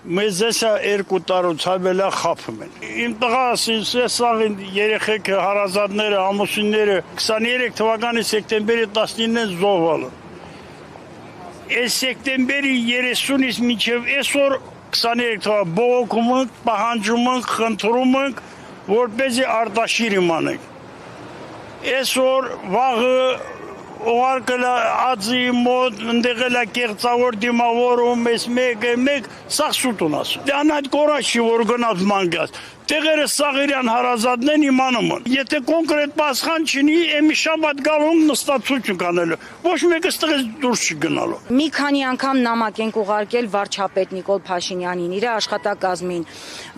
Մեզ էսա երկու տարուց հավելա խափում են։ Իմ տղաս սաղին երեխեքը, հարազատները, ամուսինները 23 թվականի սեկտեմբերի 19-ին զոհվալը։ Այս սեկտեմբերի 30-ից մինչև այսօր 23 թվական բողոքում ենք, պահանջում ենք, խնդրում ենք, որպեսզի Արտաշիր իմանենք։ Այսօր վաղը Ուղարկել ածի մոտ, ընդեղել է կեղծավոր դիմավորում, ես մեկ, սաղ սուտուն ասում։ Դան այդ կորաշի, որ գնած մանգած, տեղերը սաղիրյան հարազատն են իմանում են։ Եթե կոնկրետ պասխան չնի, էմի շաբաթ գալուն նստացություն կանելու, ոչ մեկը ստեղից դուրս չգնալու։ Մի քանի անգամ նամակ ենք ուղարկել վարչապետ Նիկոլ Փաշինյանին, իր աշխատակազմին։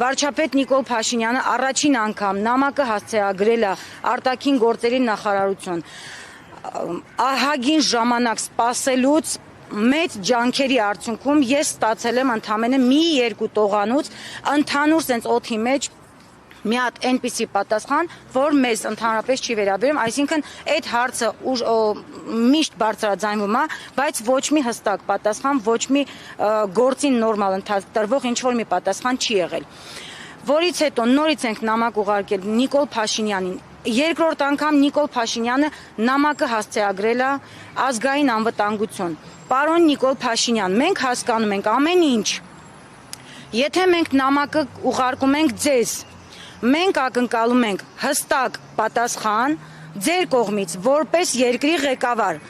Վարչապետ Նիկոլ Փաշինյանը առաջին անգամ նամակը հասցեագրել է արտաքին գործերի նախարարություն։ Ահագին ժամանակ սպասելուց մեծ ջանքերի արդյունքում ես ստացել եմ ընդամենը մի երկու տողանուց ընդհանուր սենց օդի մեջ մի հատ այնպիսի պատասխան, որ մեզ ընդհանրապես չի վերաբերում, այսինքն այդ հարցը միշտ բարձրաձայնվում է, բայց ոչ մի հստակ պատասխան, ոչ մի գործին նորմալ ընթացտրվող ինչ-որ մի պատասխան չի եղել։ Որից հետո նորից ենք նամակ ուղարկել Նիկոլ Փաշինյանին։ Երկրորդ անգամ Նիկոլ Փաշինյանը նամակը հասցեագրել է ազգային անվտանգություն։ Պարոն Նիկոլ Փաշինյան, մենք հասկանում ենք ամեն ինչ։ Եթե մենք նամակը ուղարկում ենք ձեզ, մենք ակնկալում ենք հստակ պատասխան ձեր կողմից որպես երկրի ղեկավար։